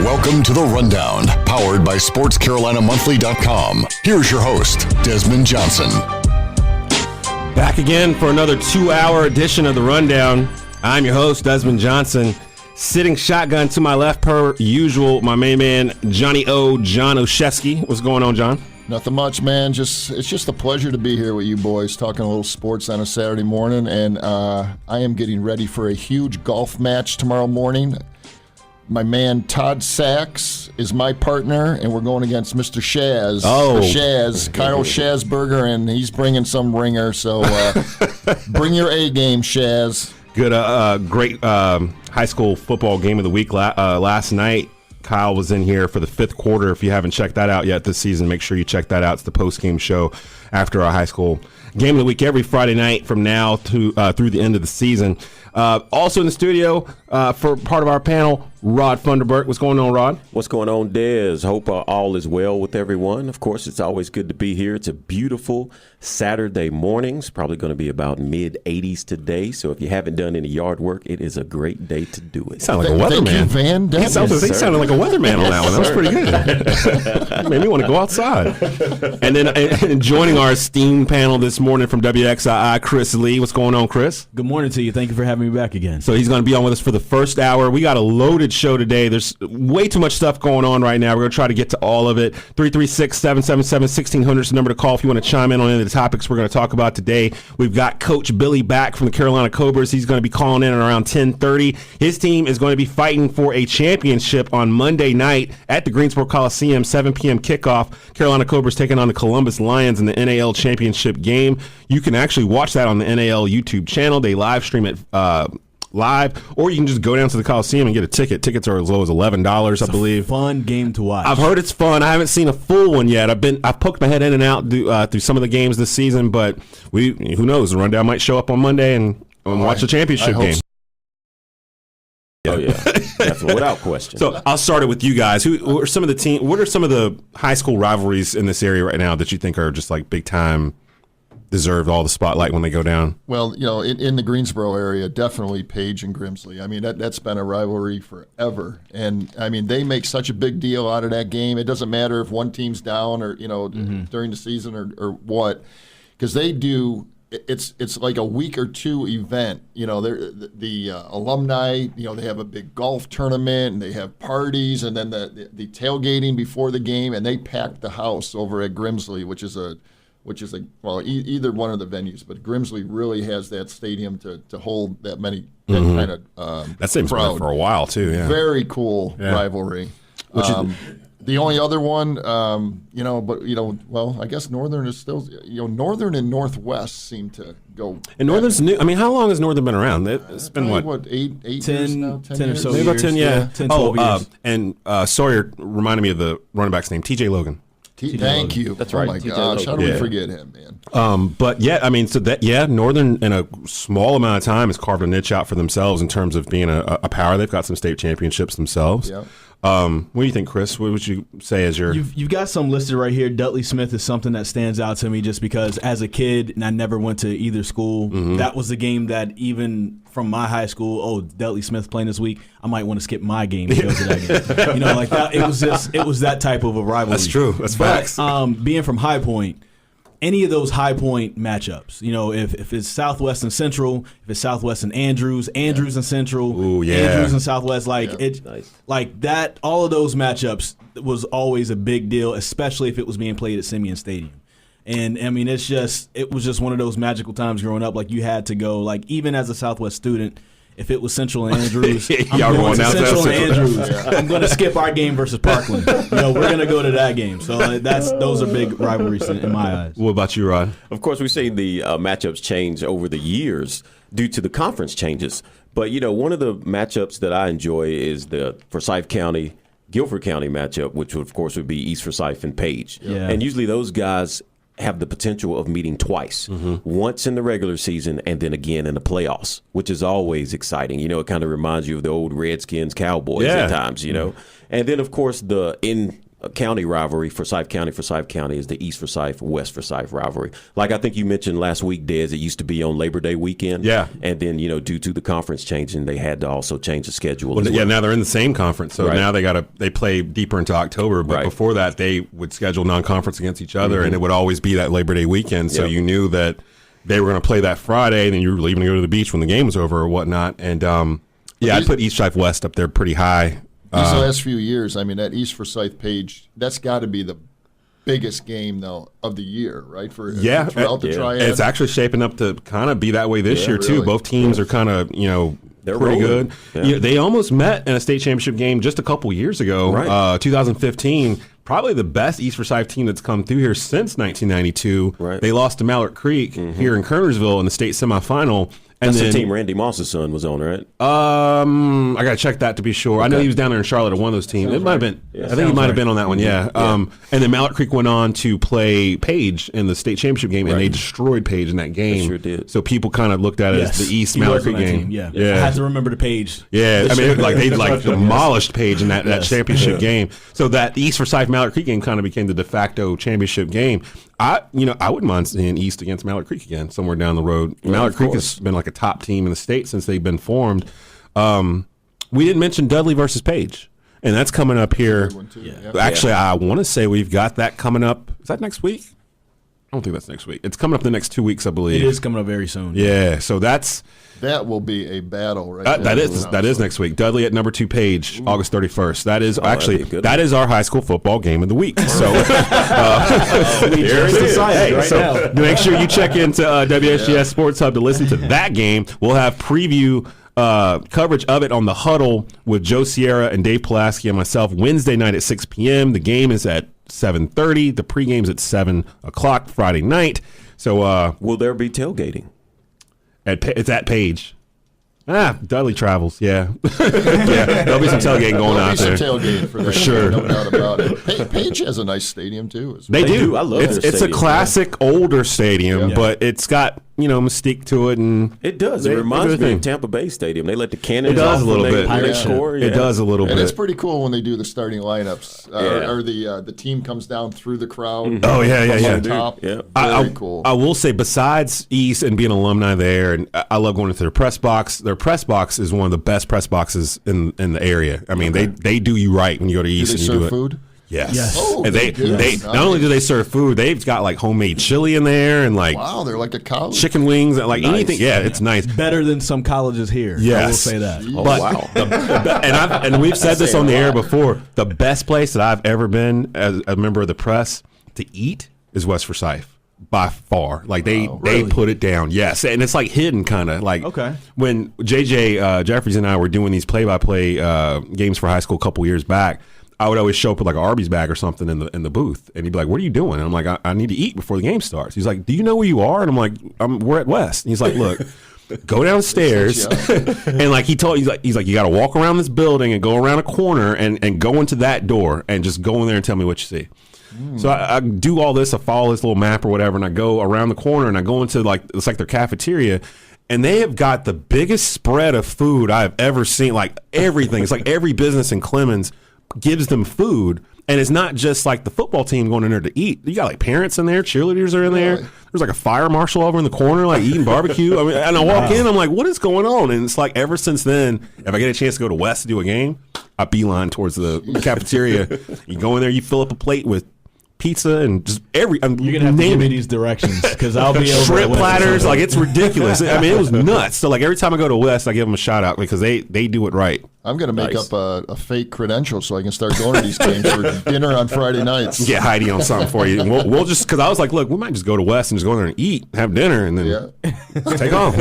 Welcome to The Rundown, powered by SportsCarolinaMonthly.com. Here's your host, Desmond Johnson. Back again for another 2-hour edition of The Rundown. I'm your host, Desmond Johnson. Sitting shotgun to my left, per usual, my main man, John Oshesky. What's going on, John? Nothing much, man. It's just a pleasure to be here with you boys, talking a little sports on a Saturday morning. And I am getting ready for a huge golf match tomorrow morning. My man Todd Sachs is my partner, and we're going against Mr. Shaz. Kyle Shazberger, and he's bringing some ringer. So bring your A game, Shaz. Good, great high school football game of the week last night. Kyle was in here for the fifth quarter. If you haven't checked that out yet this season, make sure you check that out. It's the post-game show after our high school game of the week every Friday night from now to through the end of the season. Also in the studio for part of our panel, Rod Funderburk. What's going on, Rod? What's going on, Des? Hope all is well with everyone. Of course, it's always good to be here. It's a beautiful Saturday morning. It's probably going to be about mid-80s today. So if you haven't done any yard work, it is a great day to do it. Sound like a weatherman. He sounded like a weatherman on that one. That was pretty good. Made me want to go outside. And then joining our esteemed panel this morning from WXII, Chris Lee. What's going on, Chris? Good morning to you. Thank you for having me back again. So he's going to be on with us for the first hour. We got a loaded show today. There's way too much stuff going on right now. We're going to try to get to all of it. 336-777-1600 is the number to call if you want to chime in on any of the topics we're going to talk about today. We've got Coach Billy back from the Carolina Cobras. He's going to be calling in at around 10:30. His team is going to be fighting for a championship on Monday night at the Greensboro Coliseum, 7 p.m. kickoff. Carolina Cobras taking on the Columbus Lions in the NAL championship game. You can actually watch that on the NAL YouTube channel. They live stream it live, or you can just go down to the Coliseum and get a ticket. Tickets are as low as $11, I believe. Fun game to watch. I've heard it's fun. I haven't seen a full one yet. I've poked my head in and out through some of the games this season, but who knows? The Rundown might show up on Monday and watch the championship game. Oh yeah, that's without question. So I'll start it with you guys. What are some of the high school rivalries in this area right now that you think are just like big time? Deserved all the spotlight when they go down? Well, in the Greensboro area, definitely Page and Grimsley. I mean, that's been a rivalry forever. And, I mean, they make such a big deal out of that game. It doesn't matter if one team's down or, during the season or what, because they do – it's like a week or two event. The alumni, they have a big golf tournament, and they have parties, and then the tailgating before the game, and they pack the house over at Grimsley, which is either one of the venues, but Grimsley really has that stadium to hold that many kind of that seems crowd for a while too. Yeah, very cool rivalry. The only other one, I guess Northern is still, Northern and Northwest seem to go. And Northern's new. I mean, how long has Northern been around? It's been what 8 years now? 10 or so maybe about 10, yeah. 10, 12 years. And Sawyer reminded me of the running back's name, TJ Logan. Thank you. That's right. Oh my gosh, how do we forget him, man? But yeah, I mean, Northern in a small amount of time has carved a niche out for themselves in terms of being a power. They've got some state championships themselves. Yeah. What do you think, Chris? What would you say as your? You've got some listed right here. Dudley Smith is something that stands out to me just because as a kid, and I never went to either school. That was the game that even from my high school, Dudley Smith playing this week, I might want to skip my game and go to that game. Like that. It was that type of a rivalry. That's true. That's facts. Being from High Point, any of those High Point matchups, if it's Southwest and Central, if it's Southwest and Andrews and Central, Andrews and Southwest, like that, all of those matchups was always a big deal, especially if it was being played at Simeon Stadium. And I mean, it was just one of those magical times growing up. Like you had to go, like even as a Southwest student. If it was Central and Andrews, I'm going to Central and Andrews. I'm going to skip our game versus Parkland. We're going to go to that game. So those are big rivalries in my eyes. What about you, Rod? Of course, we see the matchups change over the years due to the conference changes. But, one of the matchups that I enjoy is the Forsyth County, Guilford County matchup, which of course would be East Forsyth and Page. Yeah. And usually those guys have the potential of meeting twice, once in the regular season and then again in the playoffs, which is always exciting. It kind of reminds you of the old Redskins Cowboys at times, And then, of course, in county rivalry, Forsyth County is the East Forsyth, West Forsyth rivalry. Like I think you mentioned last week, Des, it used to be on Labor Day weekend. Yeah. And then, due to the conference changing, they had to also change the schedule. Well, as yeah, well. now they're in the same conference, so Right. now they play deeper into October. But Right. before that, they would schedule non-conference against each other, and it would always be that Labor Day weekend. So Yep. you knew that they were going to play that Friday, and then you were leaving to go to the beach when the game was over or whatnot. And I'd put East Forsyth West up there pretty high. These last few years, I mean, that East Forsyth page, that's got to be the biggest game, though, of the year, right? Throughout the Triad. It's actually shaping up to kind of be that way this year, too. really. Both teams are kind of, They're pretty rolling. good. Yeah. They almost met in a state championship game just a couple years ago, Right. 2015. Probably the best East Forsyth team that's come through here since 1992. Right. They lost to Mallard Creek here in Kernersville in the state semifinal. And That's then, the team Randy Moss's son was on, right? I got to check that to be sure. I know he was down there in Charlotte at one of those teams. It might have been. I think he might have been on that one. Yeah. And then Mallard Creek went on to play Page in the state championship game, and they destroyed Page in that game. They sure did. So people kind of looked at it as the East He Mallard was on Creek that game. team, Yeah. I had to remember the Page. Yeah, I mean, they demolished Page in that Yes. championship game. So that East Forsyth Mallard Creek game kind of became the de facto championship game. I wouldn't mind seeing East against Mallard Creek again somewhere down the road. Mallard Creek has been like a top team in the state since they've been formed. We didn't mention Dudley versus Page, and that's coming up here. Actually, I want to say we've got that coming up. Is that next week? I don't think that's next week. It's coming up the next 2 weeks, I believe. It is coming up very soon. Yeah, so that will be a battle, right? that is next week. Dudley at number 2 Page, August 31st. That is that'd be a good that is our high school football game of the week. So here it is. Right now. Make sure you check into WSGS Sports Hub to listen to that game. We'll have preview coverage of it on the Huddle with Joe Sierra and Dave Pulaski and myself Wednesday night at 6 p.m. The game is at 7:30. The pregame's at 7 o'clock Friday night. So Will there be tailgating? it's at Page. Dudley travels. Yeah, yeah. There'll be some tailgating going on out there. There'll be some tailgating for that. sure. No doubt about it. Page has a nice stadium too. They do. I love it's their a stadium, classic older stadium, Yeah. but it's got mystique to it, and It does. It They- reminds me everything. of Tampa Bay Stadium. They let the cannons It does off a little when they, bit. when they Yeah. score. It does a little And bit. it's pretty cool when they do the starting lineups, or the team comes down through the crowd. Oh, yeah, from yeah. on top. Yeah. Very cool. I will say, besides East and being an alumni there, and I love going into their press box. Their press box is one of the best press boxes in the area. I mean, they do you right when you go to do East they and you serve do it. food? Yes. Yes. Oh, and they they do. not only do they serve food, they've got like homemade chili in there and like Wow, they're like a college. chicken wings and like Nice. anything. Yeah, it's nice. Better than some colleges here. I will Yes. say that. Oh, But wow. and we've said this saying on the a air lot. before. The best place that I've ever been as a member of the press to eat is West Forsyth by far. Like they put it down. Yes, and it's like hidden kind of like Okay. when JJ Jeffries and I were doing these play-by-play games for high school a couple years back. I would always show up with like an Arby's bag or something in the booth, and he'd be like, "What are you doing?" And I'm like, I need to eat before the game starts." He's like, "Do you know where you are?" And I'm like, "We're at West." And he's like, "Look, go downstairs," and like he's like, "You got to walk around this building and go around a corner and go into that door and just go in there and tell me what you see." So I do all this. I follow this little map or whatever, and I go around the corner and I go into it's like their cafeteria. And they have got the biggest spread of food I've ever seen. Like everything, it's like every business in Clemens gives them food, and it's not just like the football team going in there to eat. You got like parents in there, cheerleaders are in there. There's like a fire marshal over in the corner, like eating barbecue. I mean, and I walk in, I'm like, what is going on? And it's like ever since then, if I get a chance to go to West to do a game, I beeline towards the cafeteria. You go in there, you fill up a plate with pizza and just You're gonna have to give me these directions because I'll be over shrimp at West platters. Sunday. Like it's ridiculous. I mean, it was nuts. So like every time I go to West, I give them a shout out because they do it right. I'm going to make Nice. up a fake credential so I can start going to these games for dinner on Friday nights. Get Heidi on something for you. And we'll just because I was like, look, we might just go to West and just go in there and eat, have dinner, and then Yeah. take off.